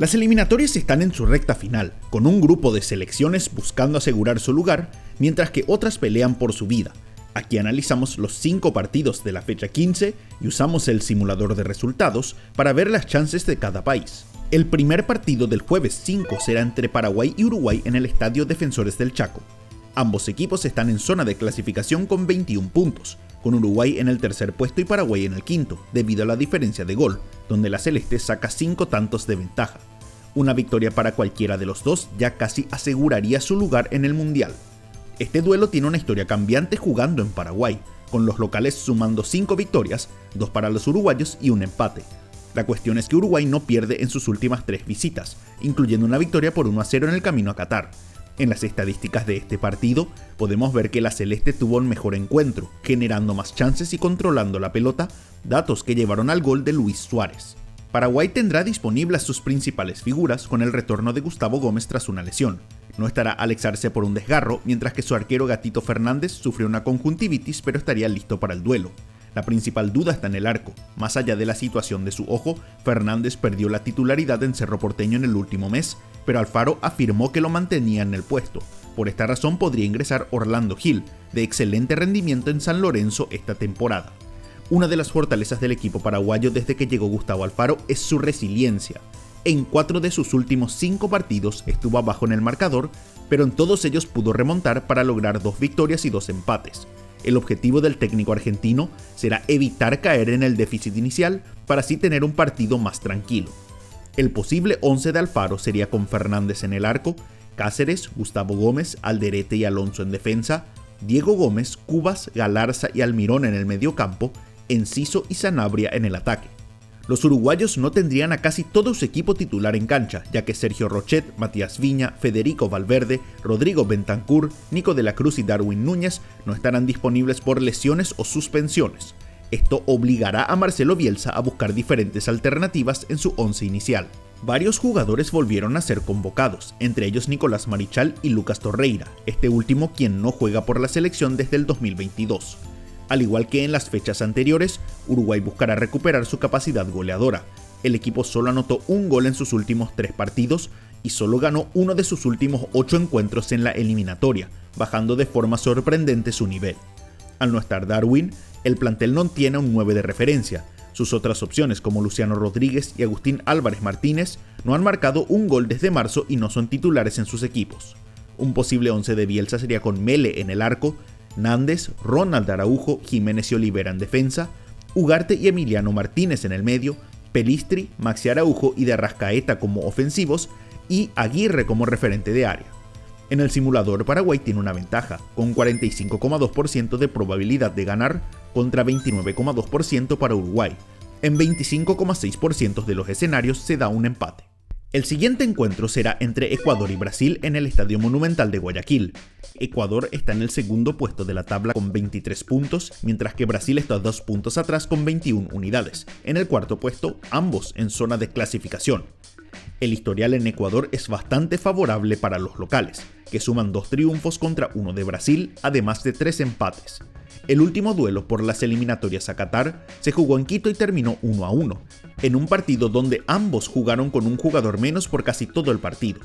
Las eliminatorias están en su recta final, con un grupo de selecciones buscando asegurar su lugar, mientras que otras pelean por su vida. Aquí analizamos los 5 partidos de la fecha 15 y usamos el simulador de resultados para ver las chances de cada país. El primer partido del jueves 5 será entre Paraguay y Uruguay en el Estadio Defensores del Chaco. Ambos equipos están en zona de clasificación con 21 puntos, con Uruguay en el tercer puesto y Paraguay en el quinto, debido a la diferencia de gol, donde la Celeste saca 5 tantos de ventaja. Una victoria para cualquiera de los dos ya casi aseguraría su lugar en el Mundial. Este duelo tiene una historia cambiante jugando en Paraguay, con los locales sumando 5 victorias, 2 para los uruguayos y un empate. La cuestión es que Uruguay no pierde en sus últimas 3 visitas, incluyendo una victoria por 1-0 en el camino a Qatar. En las estadísticas de este partido, podemos ver que la Celeste tuvo un mejor encuentro, generando más chances y controlando la pelota, datos que llevaron al gol de Luis Suárez. Paraguay tendrá disponibles sus principales figuras con el retorno de Gustavo Gómez tras una lesión. No estará Alex Arce por un desgarro, mientras que su arquero Gatito Fernández sufrió una conjuntivitis pero estaría listo para el duelo. La principal duda está en el arco. Más allá de la situación de su ojo, Fernández perdió la titularidad en Cerro Porteño en el último mes, pero Alfaro afirmó que lo mantenía en el puesto. Por esta razón podría ingresar Orlando Gil, de excelente rendimiento en San Lorenzo esta temporada. Una de las fortalezas del equipo paraguayo desde que llegó Gustavo Alfaro es su resiliencia. En 4 de sus últimos 5 partidos estuvo abajo en el marcador, pero en todos ellos pudo remontar para lograr 2 victorias y 2 empates. El objetivo del técnico argentino será evitar caer en el déficit inicial para así tener un partido más tranquilo. El posible 11 de Alfaro sería con Fernández en el arco, Cáceres, Gustavo Gómez, Alderete y Alonso en defensa, Diego Gómez, Cubas, Galarza y Almirón en el mediocampo, Enciso y Sanabria en el ataque. Los uruguayos no tendrían a casi todo su equipo titular en cancha, ya que Sergio Rochet, Matías Viña, Federico Valverde, Rodrigo Bentancur, Nico de la Cruz y Darwin Núñez no estarán disponibles por lesiones o suspensiones. Esto obligará a Marcelo Bielsa a buscar diferentes alternativas en su once inicial. Varios jugadores volvieron a ser convocados, entre ellos Nicolás Marichal y Lucas Torreira, este último quien no juega por la selección desde el 2022. Al igual que en las fechas anteriores, Uruguay buscará recuperar su capacidad goleadora. El equipo solo anotó un gol en sus últimos 3 partidos y solo ganó uno de sus últimos 8 encuentros en la eliminatoria, bajando de forma sorprendente su nivel. Al no estar Darwin, el plantel no tiene un 9 de referencia. Sus otras opciones como Luciano Rodríguez y Agustín Álvarez Martínez no han marcado un gol desde marzo y no son titulares en sus equipos. Un posible 11 de Bielsa sería con Mele en el arco, Nández, Ronald Araujo, Jiménez y Olivera en defensa, Ugarte y Emiliano Martínez en el medio, Pelistri, Maxi Araujo y de Arrascaeta como ofensivos y Aguirre como referente de área. En el simulador Paraguay tiene una ventaja, con 45,2% de probabilidad de ganar contra 29,2% para Uruguay. En 25,6% de los escenarios se da un empate. El siguiente encuentro será entre Ecuador y Brasil en el Estadio Monumental de Guayaquil. Ecuador está en el segundo puesto de la tabla con 23 puntos, mientras que Brasil está 2 puntos atrás con 21 unidades. En el cuarto puesto, ambos en zona de clasificación. El historial en Ecuador es bastante favorable para los locales, que suman 2 triunfos contra 1 de Brasil, además de 3 empates. El último duelo por las eliminatorias a Qatar se jugó en Quito y terminó 1-1, en un partido donde ambos jugaron con un jugador menos por casi todo el partido.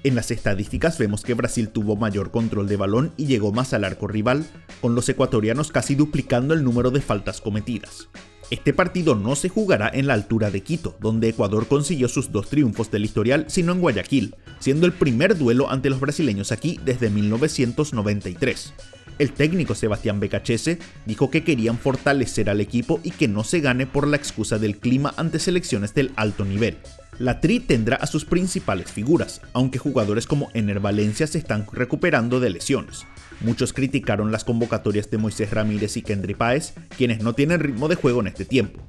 En las estadísticas vemos que Brasil tuvo mayor control de balón y llegó más al arco rival, con los ecuatorianos casi duplicando el número de faltas cometidas. Este partido no se jugará en la altura de Quito, donde Ecuador consiguió sus 2 triunfos del historial, sino en Guayaquil, siendo el primer duelo ante los brasileños aquí desde 1993. El técnico Sebastián Becachese dijo que querían fortalecer al equipo y que no se gane por la excusa del clima ante selecciones del alto nivel. La Tri tendrá a sus principales figuras, aunque jugadores como Ener Valencia se están recuperando de lesiones. Muchos criticaron las convocatorias de Moisés Ramírez y Kendry Páez, quienes no tienen ritmo de juego en este tiempo.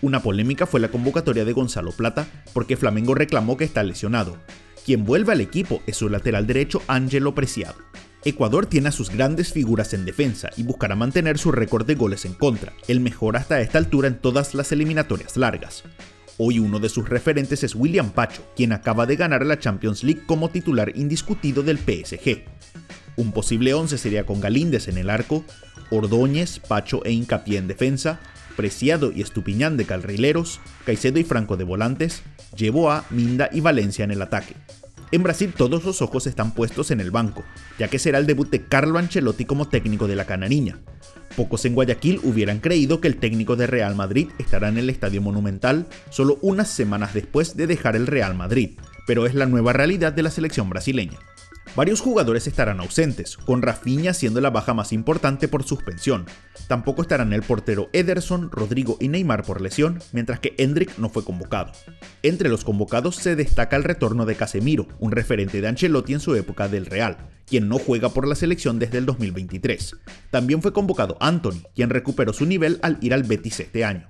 Una polémica fue la convocatoria de Gonzalo Plata, porque Flamengo reclamó que está lesionado. Quien vuelve al equipo es su lateral derecho Ángelo Preciado. Ecuador tiene a sus grandes figuras en defensa y buscará mantener su récord de goles en contra, el mejor hasta esta altura en todas las eliminatorias largas. Hoy uno de sus referentes es William Pacho, quien acaba de ganar la Champions League como titular indiscutido del PSG. Un posible 11 sería con Galíndez en el arco, Ordóñez, Pacho e Hincapié en defensa, Preciado y Estupiñán de carrileros, Caicedo y Franco de volantes, Yeboah, Minda y Valencia en el ataque. En Brasil todos los ojos están puestos en el banco, ya que será el debut de Carlo Ancelotti como técnico de la Canariña. Pocos en Guayaquil hubieran creído que el técnico de Real Madrid estará en el Estadio Monumental solo unas semanas después de dejar el Real Madrid, pero es la nueva realidad de la selección brasileña. Varios jugadores estarán ausentes, con Rafinha siendo la baja más importante por suspensión. Tampoco estarán el portero Ederson, Rodrigo y Neymar por lesión, mientras que Endrick no fue convocado. Entre los convocados se destaca el retorno de Casemiro, un referente de Ancelotti en su época del Real, quien no juega por la selección desde el 2023. También fue convocado Antony, quien recuperó su nivel al ir al Betis este año.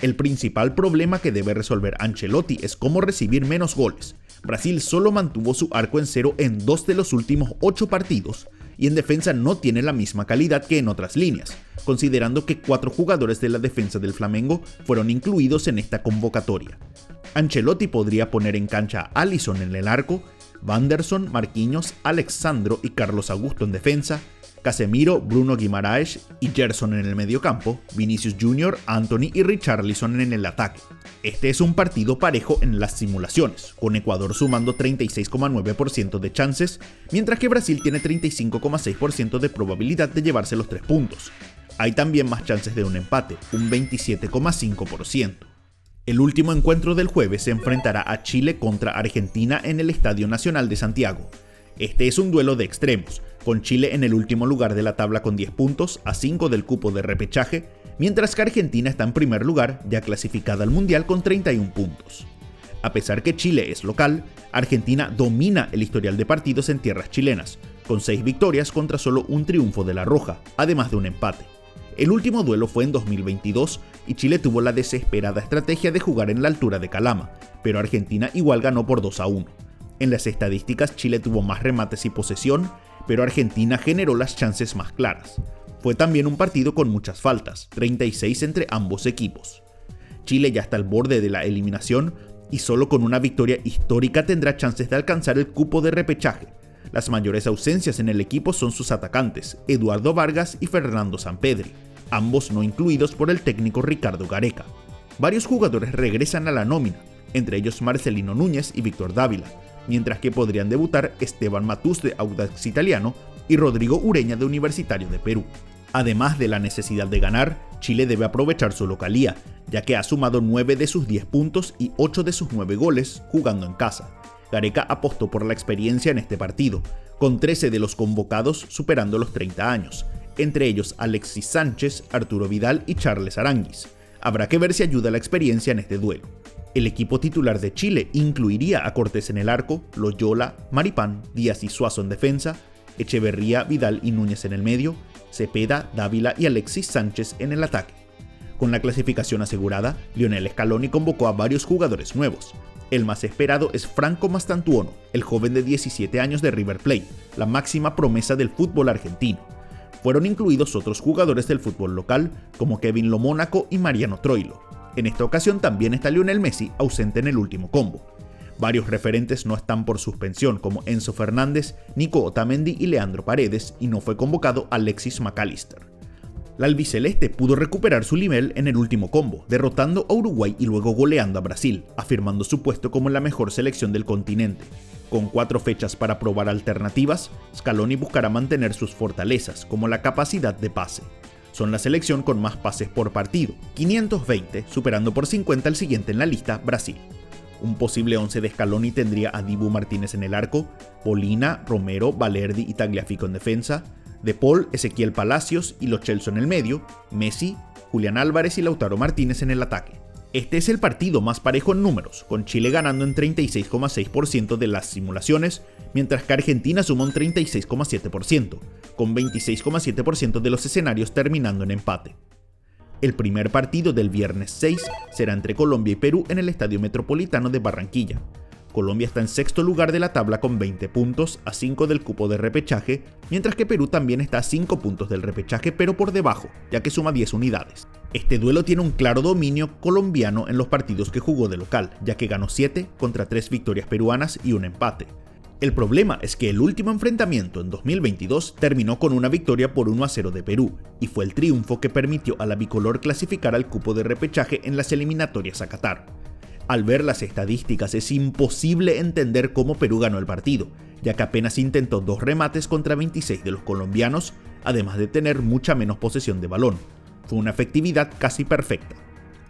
El principal problema que debe resolver Ancelotti es cómo recibir menos goles. Brasil solo mantuvo su arco en cero en 2 de los últimos 8 partidos y en defensa no tiene la misma calidad que en otras líneas, considerando que 4 jugadores de la defensa del Flamengo fueron incluidos en esta convocatoria. Ancelotti podría poner en cancha a Alisson en el arco, Wanderson, Marquinhos, Alex Sandro y Carlos Augusto en defensa, Casemiro, Bruno Guimaraes y Gerson en el mediocampo, Vinicius Jr., Antony y Richarlison en el ataque. Este es un partido parejo en las simulaciones, con Ecuador sumando 36,9% de chances, mientras que Brasil tiene 35,6% de probabilidad de llevarse los 3 puntos. Hay también más chances de un empate, un 27,5%. El último encuentro del jueves se enfrentará a Chile contra Argentina en el Estadio Nacional de Santiago. Este es un duelo de extremos, con Chile en el último lugar de la tabla con 10 puntos, a 5 del cupo de repechaje, mientras que Argentina está en primer lugar, ya clasificada al Mundial con 31 puntos. A pesar que Chile es local, Argentina domina el historial de partidos en tierras chilenas, con 6 victorias contra solo un triunfo de la Roja, además de un empate. El último duelo fue en 2022 y Chile tuvo la desesperada estrategia de jugar en la altura de Calama, pero Argentina igual ganó por 2-1. En las estadísticas Chile tuvo más remates y posesión, pero Argentina generó las chances más claras. Fue también un partido con muchas faltas, 36 entre ambos equipos. Chile ya está al borde de la eliminación y solo con una victoria histórica tendrá chances de alcanzar el cupo de repechaje. Las mayores ausencias en el equipo son sus atacantes, Eduardo Vargas y Fernando Sampedri, ambos no incluidos por el técnico Ricardo Gareca. Varios jugadores regresan a la nómina, entre ellos Marcelino Núñez y Víctor Dávila, mientras que podrían debutar Esteban Matús de Audax Italiano y Rodrigo Ureña de Universitario de Perú. Además de la necesidad de ganar, Chile debe aprovechar su localía, ya que ha sumado 9 de sus 10 puntos y 8 de sus 9 goles jugando en casa. Gareca apostó por la experiencia en este partido, con 13 de los convocados superando los 30 años, entre ellos Alexis Sánchez, Arturo Vidal y Charles Aránguiz. Habrá que ver si ayuda la experiencia en este duelo. El equipo titular de Chile incluiría a Cortés en el arco, Loyola, Maripán, Díaz y Suazo en defensa, Echeverría, Vidal y Núñez en el medio, Cepeda, Dávila y Alexis Sánchez en el ataque. Con la clasificación asegurada, Lionel Scaloni convocó a varios jugadores nuevos. El más esperado es Franco Mastantuono, el joven de 17 años de River Plate, la máxima promesa del fútbol argentino. Fueron incluidos otros jugadores del fútbol local, como Kevin Lo Mónaco y Mariano Troilo. En esta ocasión también está Lionel Messi, ausente en el último combo. Varios referentes no están por suspensión, como Enzo Fernández, Nico Otamendi y Leandro Paredes, y no fue convocado Alexis McAllister. La albiceleste pudo recuperar su nivel en el último combo, derrotando a Uruguay y luego goleando a Brasil, afirmando su puesto como la mejor selección del continente. Con 4 fechas para probar alternativas, Scaloni buscará mantener sus fortalezas, como la capacidad de pase. Son la selección con más pases por partido, 520, superando por 50 el siguiente en la lista, Brasil. Un posible 11 de Scaloni tendría a Dibu Martínez en el arco, Polina, Romero, Valerdi y Tagliafico en defensa, De Paul, Ezequiel Palacios y Lo Celso en el medio, Messi, Julián Álvarez y Lautaro Martínez en el ataque. Este es el partido más parejo en números, con Chile ganando en 36,6% de las simulaciones, mientras que Argentina suma un 36,7%, con 26,7% de los escenarios terminando en empate. El primer partido del viernes 6 será entre Colombia y Perú en el Estadio Metropolitano de Barranquilla. Colombia está en sexto lugar de la tabla con 20 puntos, a 5 del cupo de repechaje, mientras que Perú también está a 5 puntos del repechaje pero por debajo, ya que suma 10 unidades. Este duelo tiene un claro dominio colombiano en los partidos que jugó de local, ya que ganó 7 contra 3 victorias peruanas y un empate. El problema es que el último enfrentamiento en 2022 terminó con una victoria por 1-0 de Perú, y fue el triunfo que permitió a la bicolor clasificar al cupo de repechaje en las eliminatorias a Qatar. Al ver las estadísticas es imposible entender cómo Perú ganó el partido, ya que apenas intentó 2 remates contra 26 de los colombianos, además de tener mucha menos posesión de balón. Fue una efectividad casi perfecta.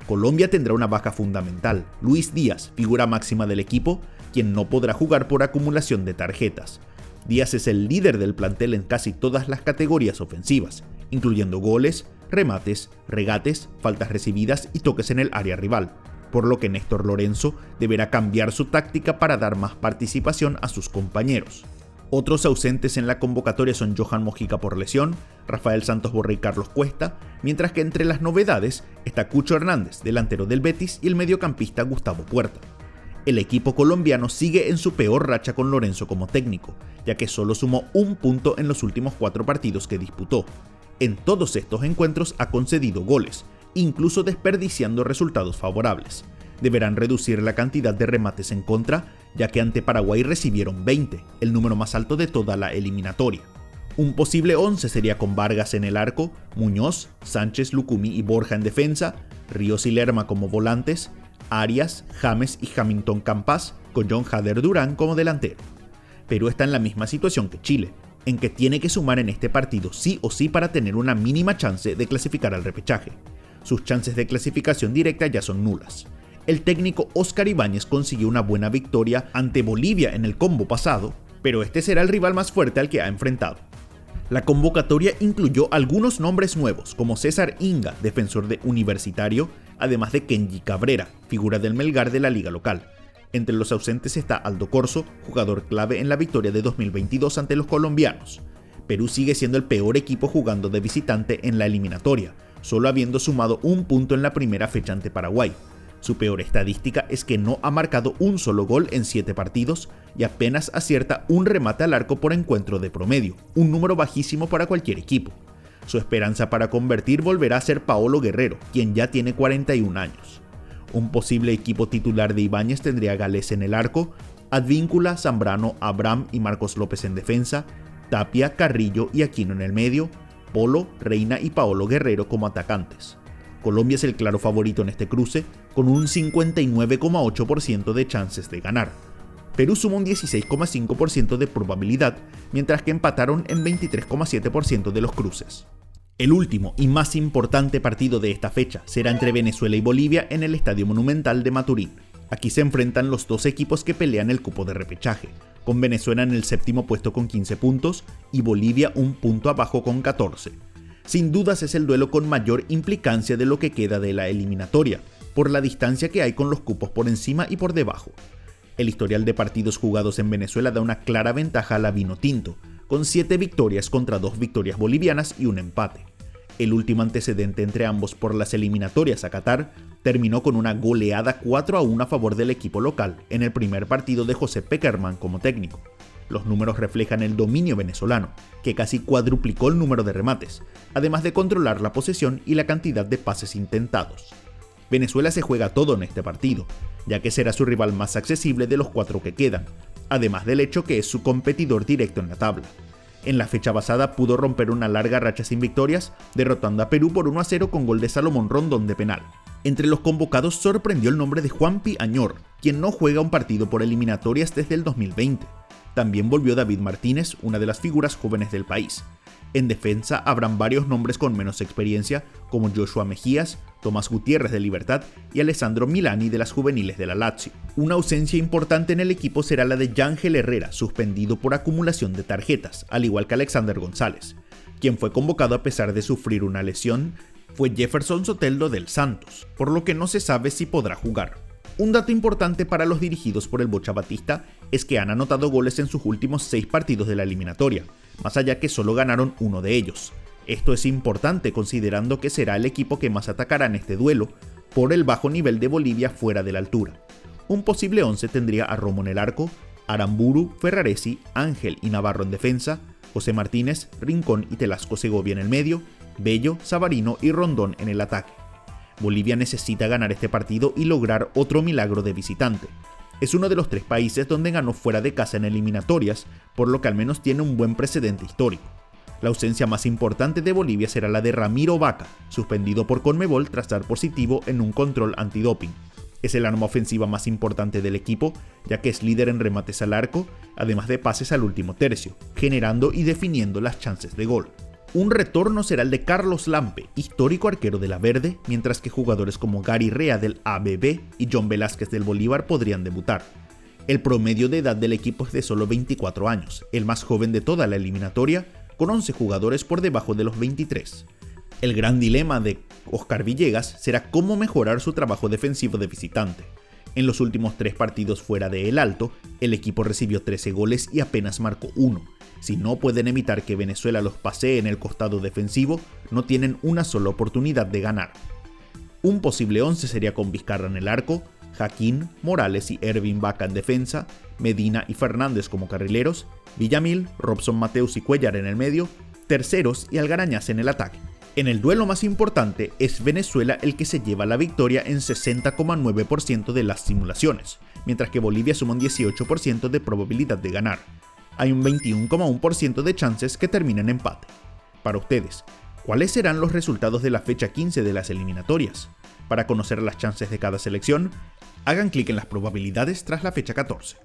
Colombia tendrá una baja fundamental, Luis Díaz, figura máxima del equipo, quien no podrá jugar por acumulación de tarjetas. Díaz es el líder del plantel en casi todas las categorías ofensivas, incluyendo goles, remates, regates, faltas recibidas y toques en el área rival, por lo que Néstor Lorenzo deberá cambiar su táctica para dar más participación a sus compañeros. Otros ausentes en la convocatoria son Johan Mojica por lesión, Rafael Santos Borré y Carlos Cuesta, mientras que entre las novedades está Cucho Hernández, delantero del Betis, y el mediocampista Gustavo Puerta. El equipo colombiano sigue en su peor racha con Lorenzo como técnico, ya que solo sumó 1 punto en los últimos 4 partidos que disputó. En todos estos encuentros ha concedido goles, incluso desperdiciando resultados favorables. Deberán reducir la cantidad de remates en contra, ya que ante Paraguay recibieron 20, el número más alto de toda la eliminatoria. Un posible 11 sería con Vargas en el arco, Muñoz, Sánchez, Lucumí y Borja en defensa, Ríos y Lerma como volantes, Arias, James y Hamilton Campas, con John Hader Durán como delantero. Perú está en la misma situación que Chile, en que tiene que sumar en este partido sí o sí para tener una mínima chance de clasificar al repechaje. Sus chances de clasificación directa ya son nulas. El técnico Oscar Ibáñez consiguió una buena victoria ante Bolivia en el combo pasado, pero este será el rival más fuerte al que ha enfrentado. La convocatoria incluyó algunos nombres nuevos, como César Inga, defensor de Universitario, además de Kenji Cabrera, figura del Melgar de la liga local. Entre los ausentes está Aldo Corso, jugador clave en la victoria de 2022 ante los colombianos. Perú sigue siendo el peor equipo jugando de visitante en la eliminatoria, solo habiendo sumado 1 punto en la primera fecha ante Paraguay. Su peor estadística es que no ha marcado un solo gol en 7 partidos y apenas acierta un remate al arco por encuentro de promedio, un número bajísimo para cualquier equipo. Su esperanza para convertir volverá a ser Paolo Guerrero, quien ya tiene 41 años. Un posible equipo titular de Ibáñez tendría a Gales en el arco, Advíncula, Zambrano, Abraham y Marcos López en defensa, Tapia, Carrillo y Aquino en el medio, Polo, Reina y Paolo Guerrero como atacantes. Colombia es el claro favorito en este cruce, con un 59,8% de chances de ganar. Perú suma un 16,5% de probabilidad, mientras que empataron en 23,7% de los cruces. El último y más importante partido de esta fecha será entre Venezuela y Bolivia en el Estadio Monumental de Maturín. Aquí se enfrentan los 2 equipos que pelean el cupo de repechaje, con Venezuela en el 7º puesto con 15 puntos y Bolivia 1 punto abajo con 14. Sin dudas es el duelo con mayor implicancia de lo que queda de la eliminatoria, por la distancia que hay con los cupos por encima y por debajo. El historial de partidos jugados en Venezuela da una clara ventaja a la Vinotinto, con 7 victorias contra 2 victorias bolivianas y un empate. El último antecedente entre ambos por las eliminatorias a Qatar terminó con una goleada 4-1 a favor del equipo local en el primer partido de José Pekerman como técnico. Los números reflejan el dominio venezolano, que casi cuadruplicó el número de remates, además de controlar la posesión y la cantidad de pases intentados. Venezuela se juega todo en este partido, ya que será su rival más accesible de los 4 que quedan, además del hecho que es su competidor directo en la tabla. En la fecha pasada pudo romper una larga racha sin victorias, derrotando a Perú por 1-0 con gol de Salomón Rondón de penal. Entre los convocados sorprendió el nombre de Juanpi Añor, quien no juega un partido por eliminatorias desde el 2020. También volvió David Martínez, una de las figuras jóvenes del país. En defensa habrán varios nombres con menos experiencia, como Joshua Mejías, Tomás Gutiérrez de Libertad y Alessandro Milani de las juveniles de la Lazio. Una ausencia importante en el equipo será la de Yángel Herrera, suspendido por acumulación de tarjetas, al igual que Alexander González. Quien fue convocado a pesar de sufrir una lesión fue Jefferson Soteldo del Santos, por lo que no se sabe si podrá jugar. Un dato importante para los dirigidos por el Bocha Batista es que han anotado goles en sus últimos 6 partidos de la eliminatoria, más allá que solo ganaron 1 de ellos. Esto es importante considerando que será el equipo que más atacará en este duelo, por el bajo nivel de Bolivia fuera de la altura. Un posible 11 tendría a Romo en el arco, Aramburu, Ferraresi, Ángel y Navarro en defensa, José Martínez, Rincón y Telasco Segovia en el medio, Bello, Savarino y Rondón en el ataque. Bolivia necesita ganar este partido y lograr otro milagro de visitante. Es uno de los 3 países donde ganó fuera de casa en eliminatorias, por lo que al menos tiene un buen precedente histórico. La ausencia más importante de Bolivia será la de Ramiro Vaca, suspendido por Conmebol tras dar positivo en un control antidoping. Es el arma ofensiva más importante del equipo, ya que es líder en remates al arco, además de pases al último tercio, generando y definiendo las chances de gol. Un retorno será el de Carlos Lampe, histórico arquero de la Verde, mientras que jugadores como Gary Rea del ABB y John Velázquez del Bolívar podrían debutar. El promedio de edad del equipo es de solo 24 años, el más joven de toda la eliminatoria, con 11 jugadores por debajo de los 23. El gran dilema de Oscar Villegas será cómo mejorar su trabajo defensivo de visitante. En los últimos 3 partidos fuera de El Alto, el equipo recibió 13 goles y apenas marcó 1. Si no pueden evitar que Venezuela los pasee en el costado defensivo, no tienen una sola oportunidad de ganar. Un posible 11 sería con Vizcarra en el arco, Jaquín, Morales y Ervin Vaca en defensa, Medina y Fernández como carrileros, Villamil, Robson Mateus y Cuellar en el medio, terceros y Algarañaz en el ataque. En el duelo más importante es Venezuela el que se lleva la victoria en 60,9% de las simulaciones, mientras que Bolivia suma un 18% de probabilidad de ganar. Hay un 21,1% de chances que terminen en empate. Para ustedes, ¿cuáles serán los resultados de la fecha 15 de las eliminatorias? Para conocer las chances de cada selección, hagan clic en las probabilidades tras la fecha 14.